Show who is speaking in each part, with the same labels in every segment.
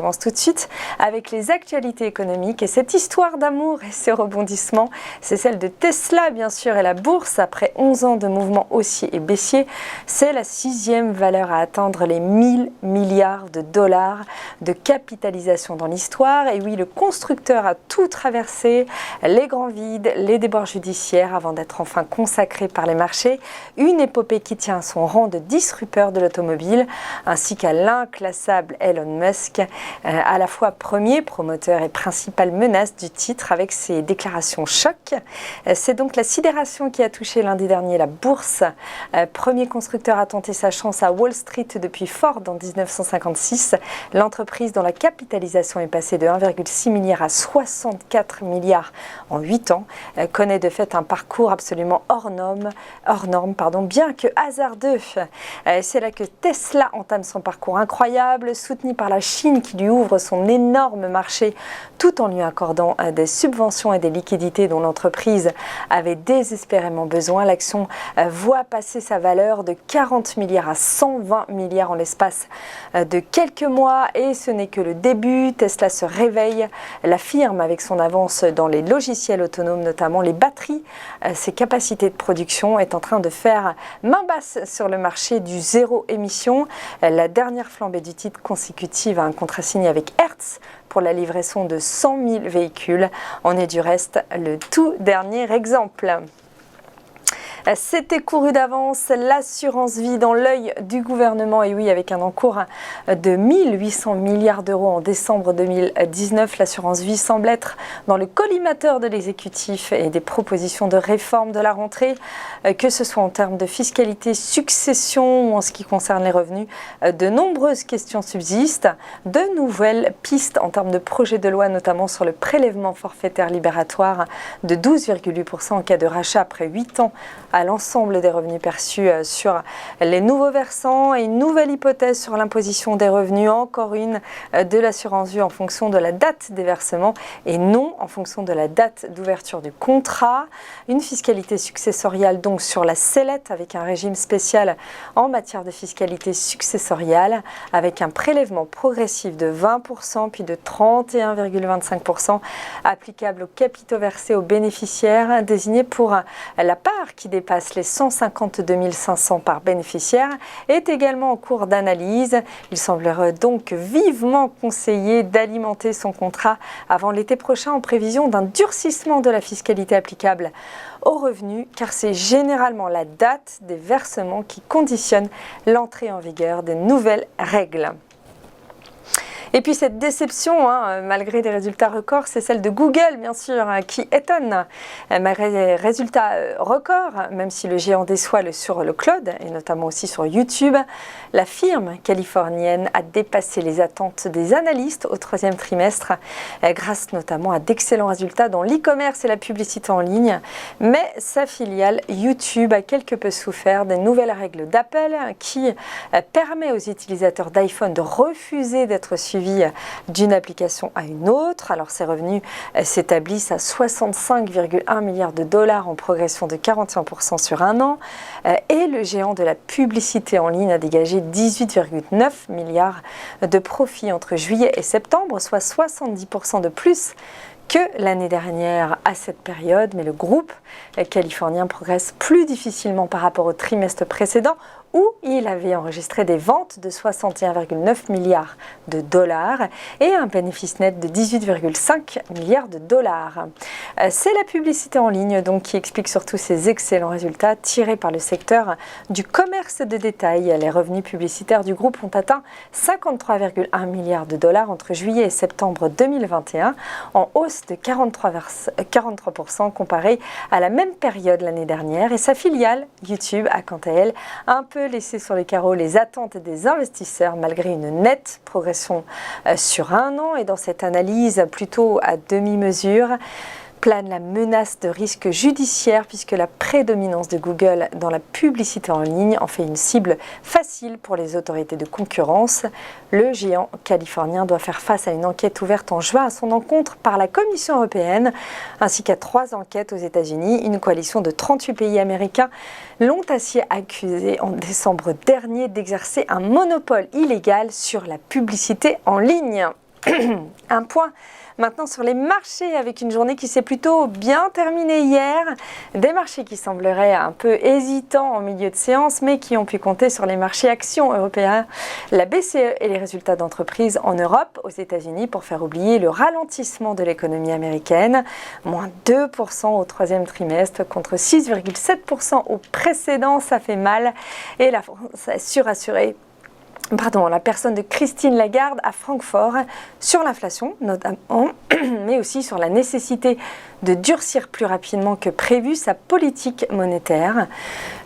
Speaker 1: commence tout de suite avec les actualités économiques et cette histoire d'amour et ses rebondissements. C'est celle de Tesla, bien sûr, et la bourse. Après 11 ans de mouvements haussiers et baissiers, c'est la 6e valeur à atteindre les 1000 milliards de dollars de capitalisation dans l'histoire. Et oui, le constructeur a tout traversé, les grands vides, les déboires judiciaires, avant d'être enfin consacré par les marchés. Une épopée qui tient son rang de disrupteur de l'automobile, ainsi qu'à l'inclassable Elon Musk, à la fois premier promoteur et principale menace du titre avec ses déclarations choc. C'est donc la sidération qui a touché lundi dernier la bourse. Premier constructeur à tenter sa chance à Wall Street depuis Ford en 1956. L'entreprise dont la capitalisation est passée de 1,6 milliard à 64 milliards en 8 ans connaît de fait un parcours absolument hors norme, bien que hasardeux. C'est là que Tesla entame son parcours incroyable, soutenu par la Chine qui lui ouvre son énorme marché tout en lui accordant des subventions et des liquidités dont l'entreprise avait désespérément besoin. L'action voit passer sa valeur de 40 milliards à 120 milliards en l'espace de quelques mois et ce n'est que le début. Tesla se réveille, la firme avec son avance dans les logiciels autonomes, notamment les batteries. Ses capacités de production est en train de faire main basse sur le marché du zéro émission. La dernière flambée du titre consécutive à un contrat signé avec Hertz pour la livraison de 100 000 véhicules en est du reste le tout dernier exemple. C'était couru d'avance, l'assurance vie dans l'œil du gouvernement, et oui, avec un encours de 1800 milliards d'euros en décembre 2019, l'assurance vie semble être dans le collimateur de l'exécutif et des propositions de réforme de la rentrée, que ce soit en termes de fiscalité, succession ou en ce qui concerne les revenus. De nombreuses questions subsistent, de nouvelles pistes en termes de projet de loi, notamment sur le prélèvement forfaitaire libératoire de 12,8% en cas de rachat après 8 ans à l'ensemble des revenus perçus sur les nouveaux versants et une nouvelle hypothèse sur l'imposition des revenus, encore une de l'assurance vie en fonction de la date des versements et non en fonction de la date d'ouverture du contrat. Une fiscalité successoriale donc sur la sellette avec un régime spécial en matière de fiscalité successoriale avec un prélèvement progressif de 20% puis de 31,25% applicable aux capitaux versés aux bénéficiaires désignés pour la part qui dépasse les 152 500 par bénéficiaire est également en cours d'analyse. Il semblerait donc vivement conseillé d'alimenter son contrat avant l'été prochain en prévision d'un durcissement de la fiscalité applicable aux revenus, car c'est généralement la date des versements qui conditionne l'entrée en vigueur des nouvelles règles. Et puis cette déception, malgré des résultats records, c'est celle de Google, bien sûr, qui étonne. Malgré des résultats records, même si le géant déçoit sur le cloud, et notamment aussi sur YouTube, la firme californienne a dépassé les attentes des analystes au 3e trimestre, grâce notamment à d'excellents résultats dans l'e-commerce et la publicité en ligne. Mais sa filiale YouTube a quelque peu souffert des nouvelles règles d'Apple qui permet aux utilisateurs d'iPhone de refuser d'être suivis d'une application à une autre. Alors ses revenus s'établissent à 65,1 milliards de dollars en progression de 41% sur un an et le géant de la publicité en ligne a dégagé 18,9 milliards de profits entre juillet et septembre, soit 70% de plus que l'année dernière à cette période, mais le groupe californien progresse plus difficilement par rapport au trimestre précédent où il avait enregistré des ventes de 61,9 milliards de dollars et un bénéfice net de 18,5 milliards de dollars. C'est la publicité en ligne donc qui explique surtout ces excellents résultats tirés par le secteur du commerce de détail. Les revenus publicitaires du groupe ont atteint 53,1 milliards de dollars entre juillet et septembre 2021, en hausse de 43% comparé à la même période l'année dernière. Et sa filiale YouTube a quant à elle un peu laissé sur les carreaux les attentes des investisseurs malgré une nette progression sur un an. Et dans cette analyse plutôt à demi-mesure, plane la menace de risque judiciaire puisque la prédominance de Google dans la publicité en ligne en fait une cible facile pour les autorités de concurrence. Le géant californien doit faire face à une enquête ouverte en juin à son encontre par la Commission européenne ainsi qu'à 3 enquêtes aux États-Unis. Une coalition de 38 pays américains l'ont ainsi accusé en décembre dernier d'exercer un monopole illégal sur la publicité en ligne. Un point maintenant sur les marchés avec une journée qui s'est plutôt bien terminée hier. Des marchés qui sembleraient un peu hésitants en milieu de séance mais qui ont pu compter sur les marchés actions européens, la BCE et les résultats d'entreprise en Europe, aux États-Unis pour faire oublier le ralentissement de l'économie américaine. Moins 2% au troisième trimestre contre 6,7% au précédent, ça fait mal. Et la France a surassuré la personne de Christine Lagarde à Francfort sur l'inflation notamment, mais aussi sur la nécessité de durcir plus rapidement que prévu sa politique monétaire.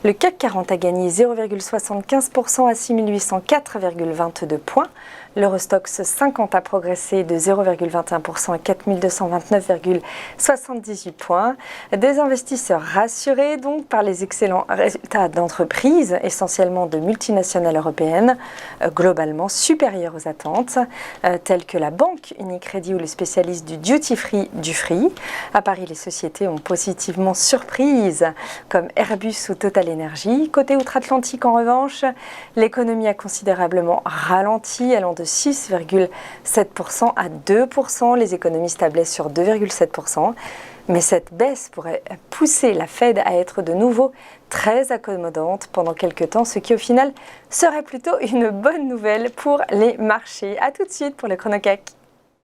Speaker 1: Le CAC 40 a gagné 0,75% à 6804,22 points. L'Eurostoxx 50 a progressé de 0,21% à 4229,78 points. Des investisseurs rassurés donc par les excellents résultats d'entreprises, essentiellement de multinationales européennes, globalement supérieurs aux attentes, telles que la banque Unicredit ou le spécialiste du duty-free Dufry. À Paris, les sociétés ont positivement surprise, comme Airbus ou Total Energy. Côté outre-Atlantique, en revanche, l'économie a considérablement ralenti, allant de 6,7% à 2%. Les économistes tablaient sur 2,7%. Mais cette baisse pourrait pousser la Fed à être de nouveau très accommodante pendant quelques temps, ce qui au final serait plutôt une bonne nouvelle pour les marchés. A tout de suite pour le ChronoCAC.